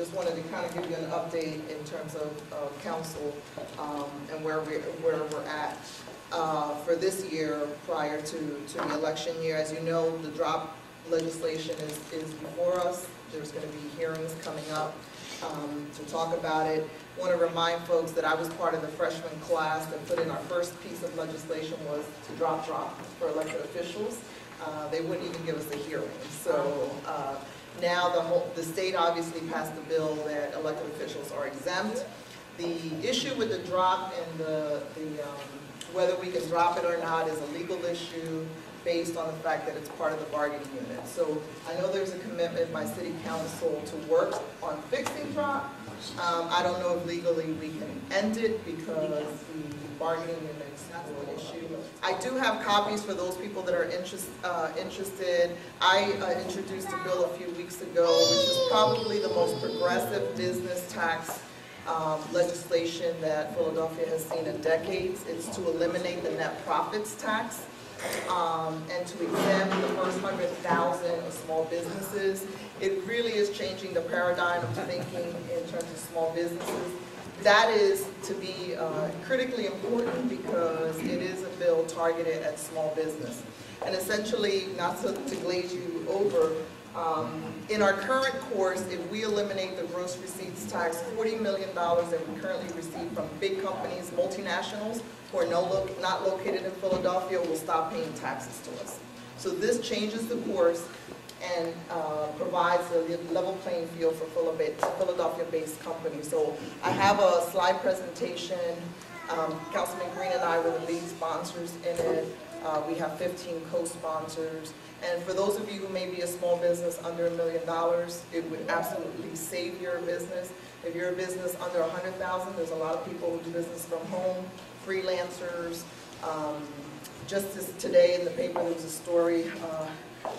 just wanted to kind of give you an update in terms of council and where we're at for this year prior to the election year. As you know, the drop legislation is before us. There's going to be hearings coming up to talk about it. I want to remind folks that I was part of the freshman class that put in our first piece of legislation was to drop for elected officials. They wouldn't even give us a hearing. So now the state obviously passed a bill that elected officials are exempt. The issue with the drop and whether we can drop it or not is a legal issue based on the fact that it's part of the bargaining unit. So I know there's a commitment by City Council to work on fixing drop. I don't know if legally we can end it because the bargaining unit is an issue. I do have copies for those people that are interested. I introduced a bill a few weeks ago, which is probably the most progressive business tax legislation that Philadelphia has seen in decades. It's to eliminate the net profits tax and to exempt the first 100,000 of small businesses. It really is changing the paradigm of thinking in terms of small businesses. That is to be critically important because it is a bill targeted at small business. And essentially, not to glaze you over, in our current course, if we eliminate the gross receipts tax, $40 million that we currently receive from big companies, multinationals, who are not located in Philadelphia, will stop paying taxes to us. So this changes the course and provides a level playing field for Philadelphia-based companies. So I have a slide presentation. Councilman Green and I were the lead sponsors in it. We have 15 co-sponsors. And for those of you who may be a small business under $1 million, it would absolutely save your business. If you're a business under $100,000, there's a lot of people who do business from home, freelancers. Just today in the paper, there was a story.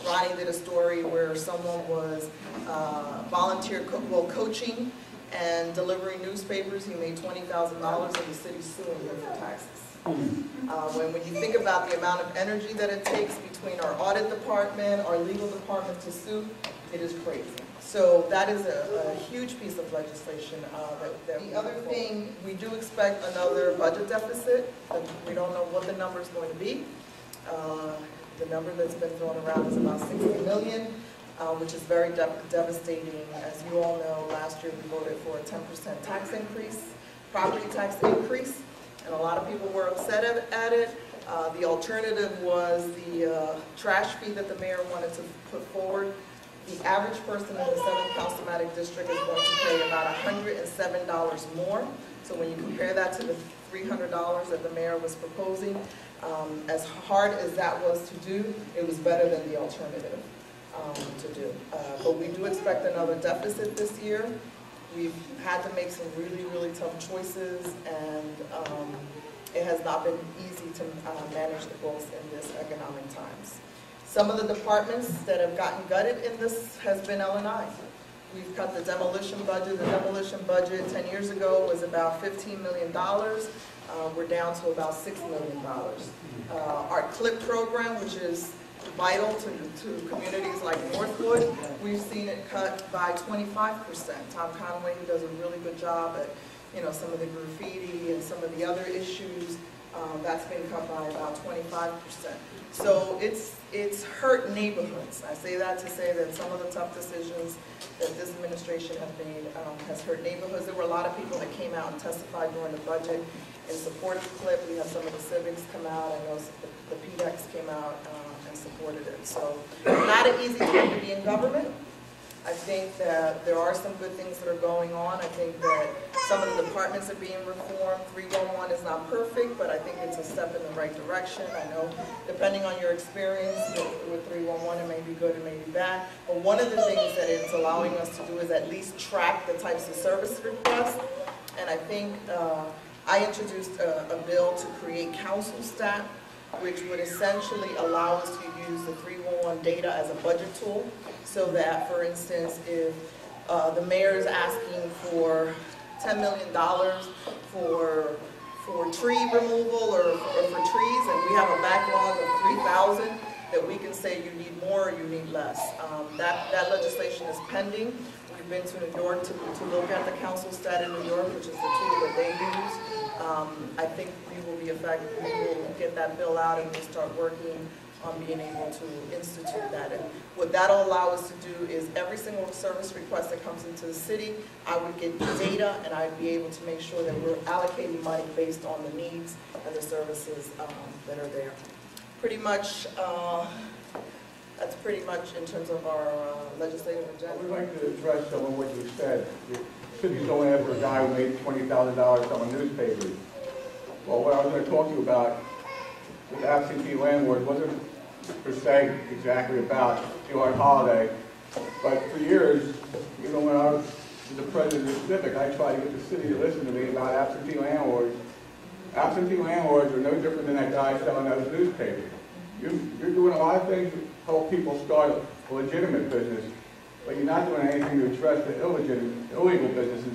Ronnie did a story where someone was volunteer coaching and delivering newspapers. He made $20,000 and the city suing him for taxes. When you think about the amount of energy that it takes between our audit department, our legal department to sue, it is crazy. So that is a huge piece of legislation. The other thing, we do expect another budget deficit. We don't know what the number is going to be. The number that's been thrown around is about $60 million, which is very devastating. As you all know, last year we voted for a 10% tax increase, property tax increase, and a lot of people were upset at it. The alternative was the trash fee that the mayor wanted to put forward. The average person in the 7th Councilmatic District is going to pay about $107 more. So when you compare that to the $300 that the mayor was proposing, as hard as that was to do, it was better than the alternative to do. But we do expect another deficit this year. We've had to make some really, really tough choices, and it has not been easy to manage the books in this economic times. Some of the departments that have gotten gutted in this has been L&I. We've cut the demolition budget. The demolition budget 10 years ago was about $15 million. We're down to about $6 million. Our CLIP program, which is vital to communities like Northwood, we've seen it cut by 25%. Tom Conway, who does a really good job at some of the graffiti and some of the other issues, that's been cut by about 25%. So it's hurt neighborhoods. I say that to say that some of the tough decisions that this administration has made has hurt neighborhoods. There were a lot of people that came out and testified during the budget in support of CLIP. We had some of the civics come out. I know the PDEX came out and supported it. So not an easy time to be in government. I think that there are some good things that are going on. I think that some of the departments are being reformed. 311 is not perfect, but I think it's a step in the right direction. I know depending on your experience with 311, it may be good, it may be bad. But one of the things that it's allowing us to do is at least track the types of service requests. And I think I introduced a bill to create council stat, which would essentially allow us to use the 311 data as a budget tool, so that, for instance, if the mayor is asking for $10 million for tree removal or for trees, and we have a backlog of 3,000, that we can say you need more or you need less. That legislation is pending. We been to New York to look at the council stat in New York, which is the tool that they use. I think we will get that bill out and we'll start working on being able to institute that. And what that'll allow us to do is every single service request that comes into the city, I would get data and I'd be able to make sure that we're allocating money based on the needs and the services that are there. Pretty much, that's pretty much in terms of our legislative agenda. I would like to address some of what you said. The city's going after a guy who made $20,000 selling newspapers. Well, what I was going to talk to you about with absentee landlords wasn't per se exactly about July holiday, but for years, even when I was the president of Civic, I tried to get the city to listen to me about absentee landlords. Absentee landlords are no different than that guy selling those newspapers. You're doing a lot of things to help people start a legitimate business, but you're not doing anything to address the illegal businesses.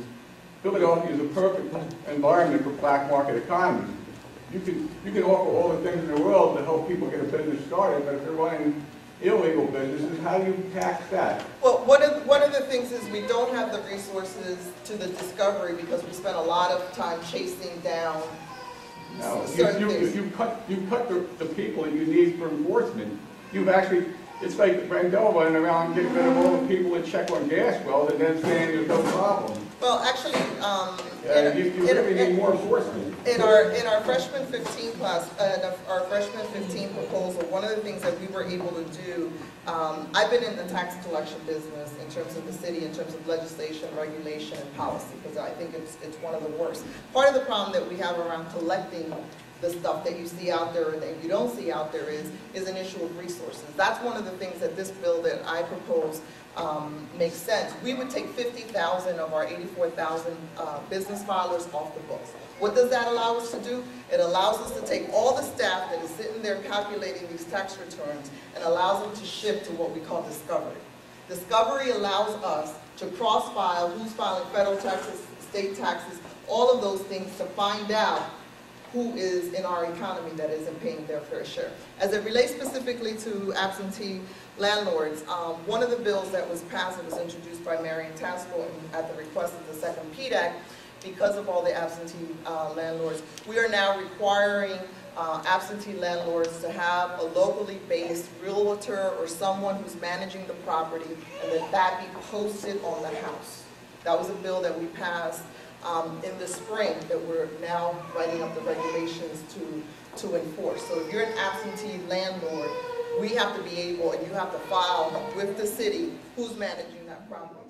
Philadelphia is a perfect environment for black market economies. You can offer all the things in the world to help people get a business started, but if they're running illegal businesses, how do you tax that? Well, one of the things is we don't have the resources to the discovery because we spent a lot of time chasing down certain things. You cut the people that you need for enforcement. You've actually, it's like Brandel running around getting rid of all the people that check on gas wells and then saying there's no problem. Well, actually, you really need more enforcement. In our freshman 15 class, our freshman 15 proposal, one of the things that we were able to do, I've been in the tax collection business in terms of the city, in terms of legislation, regulation, and policy, because I think it's one of the worst. Part of the problem that we have around collecting the stuff that you see out there and that you don't see out there is an issue of resources. That's one of the things that this bill that I propose makes sense. We would take 50,000 of our 84,000 business filers off the books. What does that allow us to do? It allows us to take all the staff that is sitting there calculating these tax returns and allows them to shift to what we call discovery. Discovery allows us to cross-file who's filing federal taxes, state taxes, all of those things to find out who is in our economy that isn't paying their fair share. As it relates specifically to absentee landlords, one of the bills that was passed and was introduced by Marion Taskell at the request of the second PDAC, because of all the absentee landlords, we are now requiring absentee landlords to have a locally based realtor or someone who's managing the property and that be posted on the house. That was a bill that we passed in the spring that we're now writing up the regulations to enforce. So if you're an absentee landlord, we have to be able, and you have to file with the city who's managing that property.